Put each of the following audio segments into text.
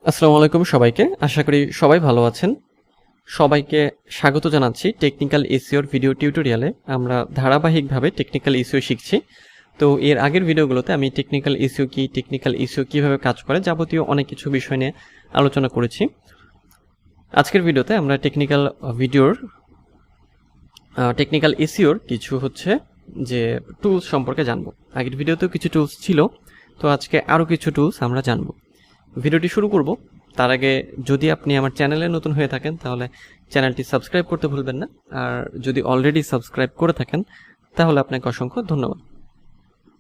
আসসালামু আলাইকুম সবাইকে। আশা করি সবাই ভালো আছেন। সবাইকে স্বাগত জানাচ্ছি টেকনিক্যাল এসইওর ভিডিও টিউটোরিয়ালে। আমরা ধারাবাহিকভাবে টেকনিক্যাল এসইও শিখছি। তো এর আগের ভিডিওগুলোতে আমি টেকনিক্যাল এসইও কি, টেকনিক্যাল এসইও কিভাবে কাজ করে যাবতীয় অনেক কিছু বিষয় নিয়ে আলোচনা করেছি। আজকের ভিডিওতে আমরা টেকনিক্যাল এসইওর কিছু যে টুলস সম্পর্কে জানবো। আগের ভিডিওতেও কিছু টুলস ছিল, তো আজকে আরও কিছু টুলস আমরা জানবো। ভিডিওটি শুরু করব তার আগে যদি আপনি আমার চ্যানেলে নতুন হয়ে থাকেন তাহলে চ্যানেলটি সাবস্ক্রাইব করতে ভুলবেন না, আর যদি অলরেডি সাবস্ক্রাইব করে থাকেন তাহলে আপনাকে অসংখ্য ধন্যবাদ,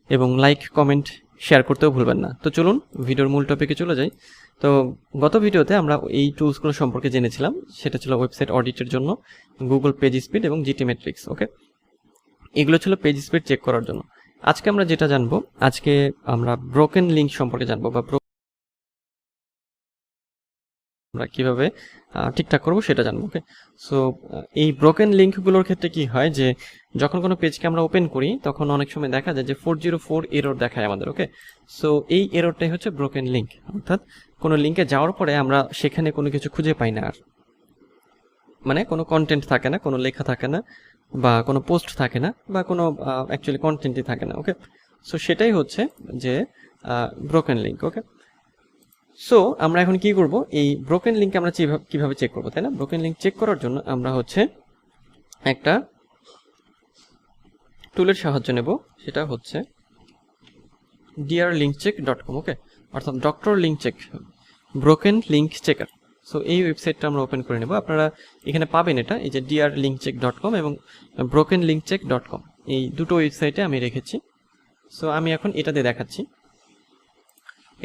এবং লাইক, কমেন্ট, শেয়ার করতেও ভুলবেন না। তো চলুন ভিডিওর মূল টপিকে চলে যাই। তো গত ভিডিওতে আমরা এই টুলসগুলো সম্পর্কে জেনেছিলাম। সেটা ছিল ওয়েবসাইট অডিটের জন্য গুগল পেজ স্পিড এবং জিটি মেট্রিক্স। ওকে, এগুলো ছিল পেজ স্পিড চেক করার জন্য। আজকে আমরা যেটা জানবো, আজকে আমরা ব্রোকেন লিঙ্ক সম্পর্কে জানবো, বা আমরা কিভাবে ঠিকঠাক করবো সেটা জানবো। ওকে, সো এই ব্রোকেন লিঙ্কগুলোর ক্ষেত্রে কি হয় যে যখন কোনো পেজকে আমরা ওপেন করি তখন অনেক সময় দেখা যায় যে 404 এরর দেখায় আমাদের। ওকে, সো এই এররটাই হচ্ছে ব্রোকেন লিঙ্ক, অর্থাৎ কোনো লিঙ্কে যাওয়ার পরে আমরা সেখানে কোনো কিছু খুঁজে পাই না, আর মানে কোনো কন্টেন্ট থাকে না, কোনো লেখা থাকে না, বা কোনো পোস্ট থাকে না, বা কোনো অ্যাকচুয়ালি কন্টেন্টই থাকে না। ওকে, সো সেটাই হচ্ছে যে ব্রোকেন লিঙ্ক। ওকে, সো আমরা এখন কি করব, এই ব্রোকেন লিঙ্ক আমরা কিভাবে চেক করব, তাই না? ব্রোকেন লিঙ্ক চেক করার জন্য আমরা একটা টুলের সাহায্য নেব, সেটা হচ্ছে drlinkcheck.com। ওকে, অর্থাৎ doctor link check, broken link checker. So এই ওয়েবসাইটটা আমরা ওপেন করে নেব। আপনারা এখানে পাবেন এটা, এই যে drlinkcheck.com এবং brokenlinkcheck.com, এই দুটো ওয়েবসাইটে আমি রেখেছি। সো আমি এখন এটা দিয়ে দেখাচ্ছি।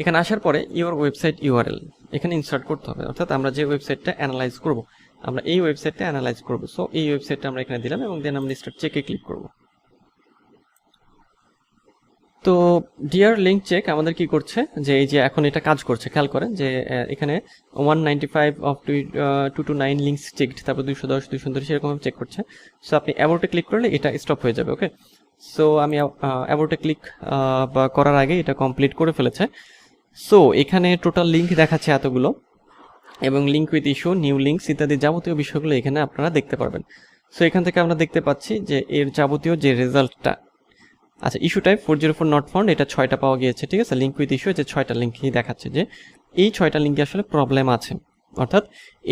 এখানে আসার পরে ইওর ওয়েবসাইট ইউআরএল এখানে ইনসার্ট করতে হবে, অর্থাৎ আমরা যে ওয়েবসাইটটা অ্যানালাইজ করব, আমরা এই ওয়েবসাইটটা অ্যানালাইজ করব। সো এই ওয়েবসাইটটা আমরা এখানে দিলাম এবং দেন আমরা স্টার্ট চেকে ক্লিক করব। তো ডিয়ার লিঙ্ক চেক আমাদের কি করছে, যে এই যে এখন এটা কাজ করছে, খেয়াল করেন যে এখানে 195 অফ 229 লিঙ্কস চেকড, তারপর 210 230 এরকম চেক করছে। সো আপনি অ্যাবাউটে ক্লিক করলে এটা স্টপ হয়ে যাবে। ওকে, সো আমি অ্যাবাউটে ক্লিক করার আগে এটা কমপ্লিট করে ফেলেছে। সো এখানে টোটাল লিঙ্ক দেখাচ্ছে এতগুলো, এবং link with issue, new links ইত্যাদি যাবতীয় বিষয়গুলো এখানে আপনারা দেখতে পারবেন। সো এখান থেকে আমরা দেখতে পাচ্ছি যে এর যাবতীয় যে রেজাল্টটা, আচ্ছা ইস্যু টাইপ 404 নট ফাউন্ড, এটা 6টা পাওয়া গিয়েছে। ঠিক আছে, লিঙ্ক উইথ ইস্যু যে 6টা লিঙ্কই দেখাচ্ছে, যে এই 6টা লিঙ্কে আসলে প্রবলেম আছে, অর্থাৎ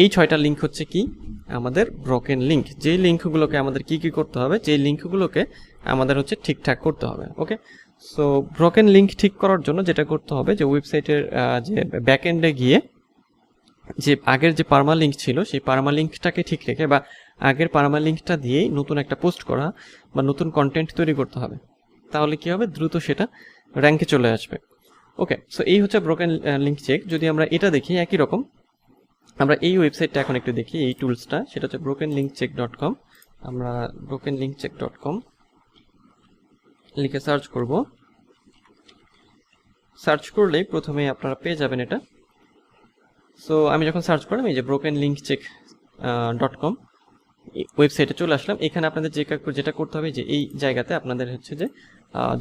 এই 6টা লিঙ্ক হচ্ছে কি আমাদের ব্রোকেন লিঙ্ক। যে লিঙ্কগুলোকে আমাদের কি করতে হবে, যে লিঙ্কগুলোকে আমাদের ঠিকঠাক করতে হবে। ওকে, সো ব্রোকেন লিঙ্ক ঠিক করার জন্য যেটা করতে হবে, যে ওয়েবসাইটের যে ব্যাকএন্ডে গিয়ে যে আগের যে পারমালিঙ্ক ছিল সেই পারমালিঙ্কটাকে ঠিক রেখে, বা আগের পারমালিঙ্কটা দিয়েই নতুন একটা পোস্ট করা বা নতুন কন্টেন্ট তৈরি করতে হবে। তাহলে কি হবে, দ্রুত সেটা র্যাঙ্কে চলে আসবে। ওকে, সো এই হচ্ছে ব্রোকেন লিঙ্ক চেক। যদি আমরা এটা দেখি একই রকম, আমরা এই ওয়েবসাইটটা এখন একটু দেখি, এই টুলসটা, সেটা হচ্ছে brokenlinkcheck.com। আমরা brokenlinkcheck.com লিখে সার্চ করব। সার্চ করলেই প্রথমে আপনারা পেয়ে যাবেন এটা। সো আমি যখন সার্চ করলাম এই যে brokenlinkcheck.com ওয়েবসাইটে চলে আসলাম। এখানে আপনাদের যেটা করতে হবে, যে এই জায়গাতে আপনাদের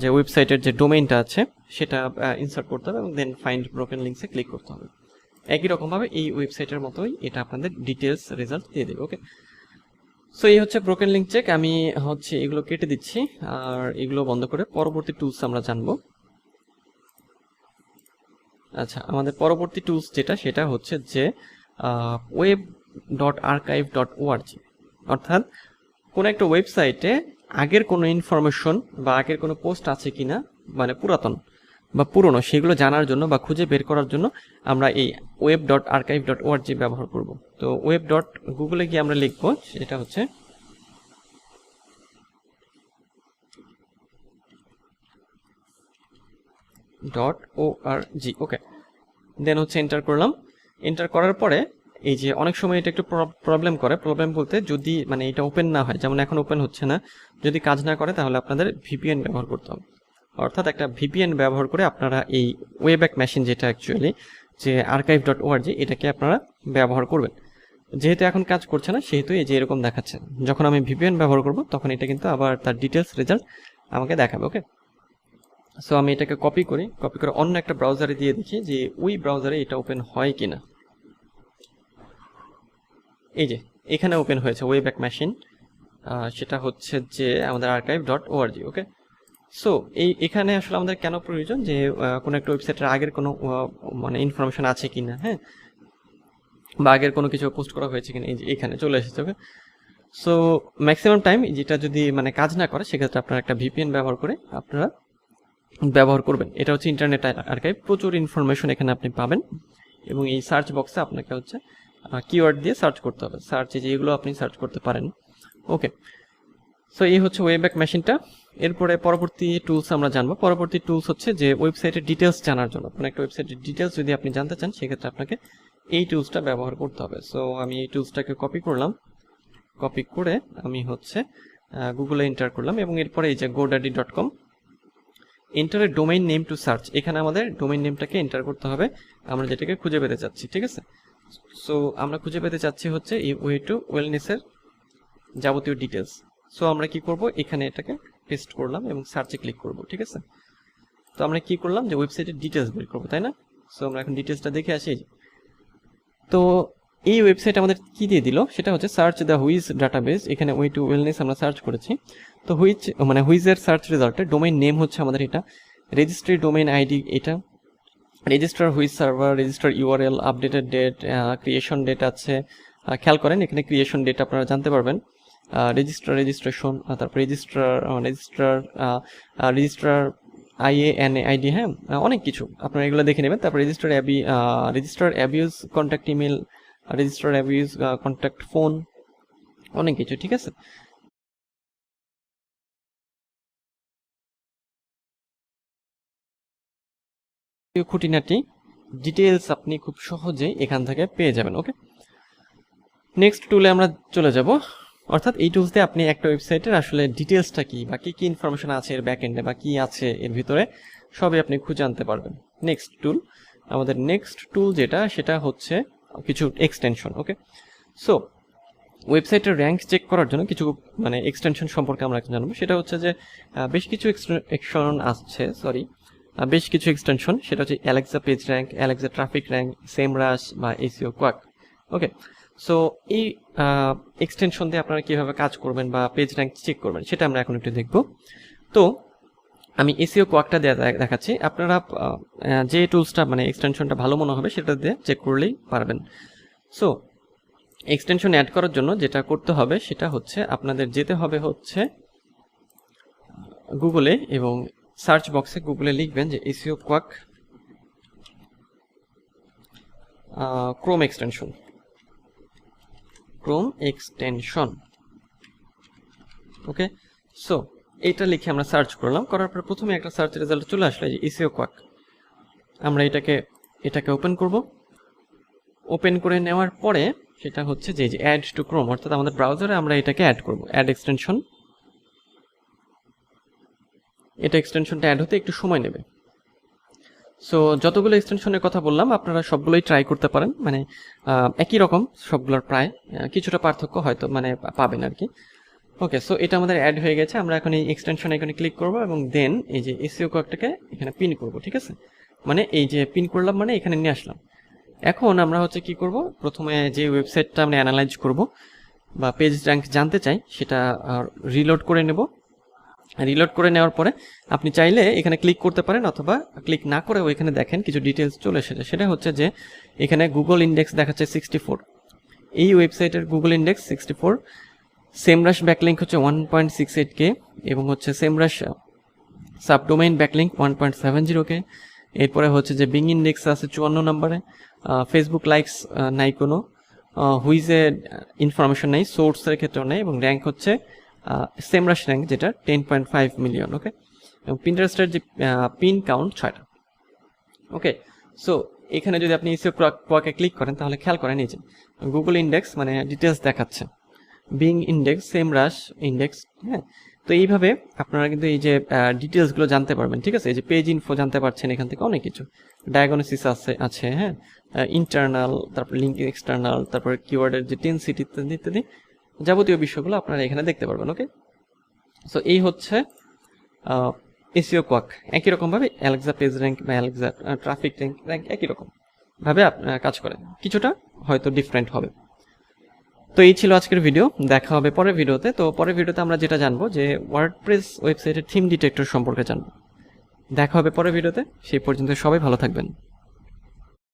যে ওয়েবসাইটের যে ডোমেইনটা আছে সেটা ইনসার্ট করতে হবে, এবং দেন ফাইন্ড ব্রোকেন লিঙ্কসে ক্লিক করতে হবে। একই রকমভাবে এই ওয়েবসাইটের মতোই এটা আপনাদের ডিটেলস রেজাল্ট দিয়ে দেবে। ওকে, সো এই হচ্ছে ব্রোকেন লিঙ্ক চেক। আমি এগুলো কেটে দিচ্ছি, আর এগুলো বন্ধ করে পরবর্তী টুলস আমরা জানবো। আচ্ছা, আমাদের পরবর্তী টুলস যেটা, সেটা হচ্ছে যে web.archive.org, অর্থাৎ কোনো একটা ওয়েবসাইটে আগের কোনো ইনফরমেশন বা আগের কোনো পোস্ট আছে কিনা, মানে পুরাতন বা পুরনো, সেগুলো জানার জন্য বা খুঁজে বের করার জন্য আমরা এই web.archive.org ব্যবহার করব। তো গুগলে গিয়ে আমরা লিখবো, এটা হচ্ছে .org। ওকে, দেন এন্টার করলাম। এন্টার করার পরে এই যে অনেক সময় এটা একটু প্রবলেম করে, প্রবলেম বলতে যদি মানে এটা ওপেন না হয়, যেমন এখন ওপেন হচ্ছে না, যদি কাজ না করে তাহলে আপনাদের ভিপিএন ব্যবহার করতে হবে। অর্থাৎ একটা ভিপিএন ব্যবহার করে আপনারা এই ওয়েব্যাক মেশিন, যেটা অ্যাকচুয়ালি যে archive.org, এটাকে আপনারা ব্যবহার করবেন। যেহেতু এখন কাজ করছে না, সেহেতু এই যে এরকম দেখাচ্ছে। যখন আমি ভিপিএন ব্যবহার করব তখন এটা কিন্তু আবার তার ডিটেলস রেজাল্ট আমাকে দেখাবে। ওকে, সো আমি এটাকে কপি করে অন্য একটা ব্রাউজারে দিয়ে দেখি যে ওই ব্রাউজারে এটা ওপেন হয় কিনা। এই যে এখানে ওপেন হয়েছে ওয়েব্যাক মেশিন, সেটা হচ্ছে যে আমাদের archive.org। ওকে, সো এখানে আসলে আমাদের কেন প্রয়োজন যে কোনো একটা ওয়েবসাইটের আগের কোনো মানে ইনফরমেশন আছে কিনা, হ্যাঁ, বা আগের কোনো কিছু পোস্ট করা হয়েছে কিনা, এই যে এখানে চলে এসেছে। ওকে, সো ম্যাক্সিমাম টাইম যেটা যদি মানে কাজ না করে সেক্ষেত্রে আপনারা একটা ভিপিএন ব্যবহার করে আপনারা ব্যবহার করবেন। এটা হচ্ছে ইন্টারনেট আর্কাইভ, প্রচুর ইনফরমেশন এখানে আপনি পাবেন এবং এই সার্চ বক্সে আপনাকে হচ্ছে কিওয়ার্ড দিয়ে সার্চ করতে হবে, সার্চে যেগুলো আপনি সার্চ করতে পারেন। ওকে, সো এই হচ্ছে ওয়েব্যাক মেশিনটা। এরপরে পরবর্তী টুলস আমরা জানবো। পরবর্তী টুলস হচ্ছে যে ওয়েবসাইটের ডিটেলস জানার জন্য, কোনো একটা ওয়েবসাইটের ডিটেলস যদি আপনি জানতে চান সেক্ষেত্রে আপনাকে এই টুলসটা ব্যবহার করতে হবে। সো আমি এই টুলসটাকে কপি করলাম, কপি করে আমি হচ্ছে গুগলে এন্টার করলাম এবং এরপরে এই যে godaddy.com, enter a domain name to search, এখানে আমাদের ডোমেইন নেমটাকে এন্টার করতে হবে আমরা যেটাকে খুঁজে পেতে চাচ্ছি। ঠিক আছে, সো আমরা খুঁজে পেতে চাচ্ছি হচ্ছে এই ওয়ে টু ওয়েলনেসের যাবতীয় ডিটেলস। সো আমরা কি করব, এখানে এটাকে পেস্ট করলাম এবং সার্চে ক্লিক করব। ঠিক আছে, তো আমরা কি করলাম যে ওয়েবসাইটের ডিটেলস বের করবো, তাই না? সো আমরা এখন ডিটেলসটা দেখে আসি। তো এই ওয়েবসাইট আমাদের কি দিয়ে দিল, সেটা হচ্ছে সার্চ দ্য হুইজ ডাটাবেস। এখানে ওয়ে টু ওয়েলনেস আমরা সার্চ করেছি, তো হুইজের সার্চ রেজাল্টে ডোমেইন নেম হচ্ছে আমাদের এটা, রেজিস্ট্রি ডোমেইন আইডি এটা, register whois server, register URL, updated date, creation date আছে। খেয়াল করেন এখানে ক্রিয়েশন ডেট আপনারা জানতে পারবেন, রেজিস্ট্রেশন, তারপর রেজিস্ট্রার IANA আইডি, হ্যাঁ, অনেক কিছু আপনারা এগুলো দেখে নেবেন। তারপর register abuse contact email, register abuse contact phone, অনেক কিছু। ঠিক আছে, খুঁটিনাটি ডিটেলস আপনি খুব সহজেই এখান থেকে পেয়ে যাবেন। ওকে, নেক্সট টুলে আমরা চলে যাব, অর্থাৎ এই টুলস দিয়ে আপনি একটা ওয়েবসাইটের আসলে ডিটেলসটা কি বা কি কি ইনফরমেশন আছে এর ব্যাকএন্ডে বা কি আছে এর ভিতরে সবই আপনি খুঁজে আনতে পারবেন। নেক্সট টুল, আমাদের নেক্সট টুল যেটা সেটা হচ্ছে কিছু এক্সটেনশন। ওকে, সো ওয়েবসাইটের র্যাঙ্ক চেক করার জন্য কিছু মানে এক্সটেনশন সম্পর্কে আমরা জানবো। সেটা হচ্ছে যে বেশ কিছু এক্সটেনশন, সেটা হচ্ছে Alexa page rank, Alexa traffic rank, SEMrush বা এসইও কোয়াক। ওকে, সো এই এক্সটেনশন দিয়ে আপনারা কীভাবে কাজ করবেন বা পেজ র্যাঙ্ক চেক করবেন সেটা আমরা এখন একটু দেখব। তো আমি এসইও কোয়াকটা দিয়ে দেখাচ্ছি, আপনারা যে টুলসটা মানে এক্সটেনশনটা ভালো মনে হবে সেটা দিয়ে চেক করলেই পারবেন। সো এক্সটেনশন অ্যাড করার জন্য যেটা করতে হবে সেটা হচ্ছে আপনাদের যেতে হবে হচ্ছে গুগলে এবং সার্চ বক্সে গুগলে লিখবেন যে এসইও কোয়াক ক্রোম এক্সটেনশন। ওকে, সো এইটা লিখে আমরা সার্চ করলাম, করার পর প্রথমে একটা সার্চ রেজাল্ট চলে আসলো যে এসইও কোয়াক। আমরা এটাকে ওপেন করব, ওপেন করে নেওয়ার পরে সেটা হচ্ছে যে অ্যাড টু ক্রোম, অর্থাৎ আমাদের ব্রাউজারে আমরা এটাকে অ্যাড করব, অ্যাড এক্সটেনশন। এটা এক্সটেনশনটা অ্যাড হতে একটু সময় নেবে। সো যতগুলো এক্সটেনশনের কথা বললাম আপনারা সবগুলোই ট্রাই করতে পারেন, মানে একই রকম সবগুলোর প্রায়, কিছুটা পার্থক্য হয়তো মানে পাবেন আর কি। ওকে, সো এটা আমাদের অ্যাড হয়ে গেছে। আমরা এখন এই এক্সটেনশন এখানে ক্লিক করব এবং দেন এই যে এসইও কোয়াকটাকে এখানে পিন করব। ঠিক আছে, মানে এই যে পিন করলাম মানে এখানে নিয়ে আসলাম। এখন আমরা হচ্ছে কি করব, প্রথমে যে ওয়েবসাইটটা আমরা অ্যানালাইজ করব বা পেজ র্যাঙ্ক জানতে চাই সেটা রিলোড করে নেব। রিলোড করে নেওয়ার পরে আপনি চাইলে এখানে ক্লিক করতে পারেন অথবা ক্লিক না করে ওইখানে দেখেন কিছু ডিটেলস চলে এসেছে। সেটা হচ্ছে যে এখানে গুগল ইন্ডেক্স দেখাচ্ছে 64, এই ওয়েবসাইটের গুগল ইন্ডেক্স 64, সেমরাশ ব্যাকলিঙ্ক হচ্ছে 1.68K এবং হচ্ছে সেমরাশ সাবডোমেইন ব্যাকলিঙ্ক 1.70K। এরপরে হচ্ছে যে বিং ইন্ডেক্স আছে 54 নম্বরে, ফেসবুক লাইকস নাই, কোনো হুইজে ইনফরমেশন নেই, সোর্সের ক্ষেত্রেও নেই এবং র্যাঙ্ক হচ্ছে সেমরাশ র্যাঙ্ক যেটা 10.5 মিলিয়ন। ওকে, এবং পিন্টারেস্টের যে পিন কাউন্ট 6টা। ওকে, সো এখানে যদি আপনি এসইও কোয়াকে ক্লিক করেন তাহলে খেয়াল করেন এই যে গুগল ইন্ডেক্স মানে ডিটেলস দেখাচ্ছে, বিং ইন্ডেক্স, সেমরাশ ইন্ডেক্স, হ্যাঁ। তো এইভাবে আপনারা কিন্তু এই যে ডিটেলসগুলো জানতে পারবেন। ঠিক আছে, এই যে পেজ ইনফো জানতে পারছেন এখান থেকে অনেক কিছু, ডায়াগনোসিস আছে, হ্যাঁ, ইন্টারনাল, তারপর লিঙ্ক এক্সটার্নাল, তারপর কিওয়ার্ডের যে ডেনসিটি ইত্যাদি যাবতীয় বিষয়গুলো আপনারা এখানে দেখতে পারবেন। ওকে, সো এই হচ্ছে এসইও কোয়াক একই রকমভাবে অ্যালেক্সা পেজ র্যাঙ্ক বা অ্যালেক্সা ট্রাফিক র্যাঙ্ক একই রকম ভাবে কাজ করে, কিছুটা হয়তো ডিফারেন্ট হবে। তো এই ছিল আজকের ভিডিও, দেখা হবে পরের ভিডিওতে। তো পরের ভিডিওতে আমরা যেটা জানবো যে ওয়ার্ডপ্রেস ওয়েবসাইটের থিম ডিটেক্টর সম্পর্কে জানবো। দেখা হবে পরের ভিডিওতে, সেই পর্যন্ত সবাই ভালো থাকবেন।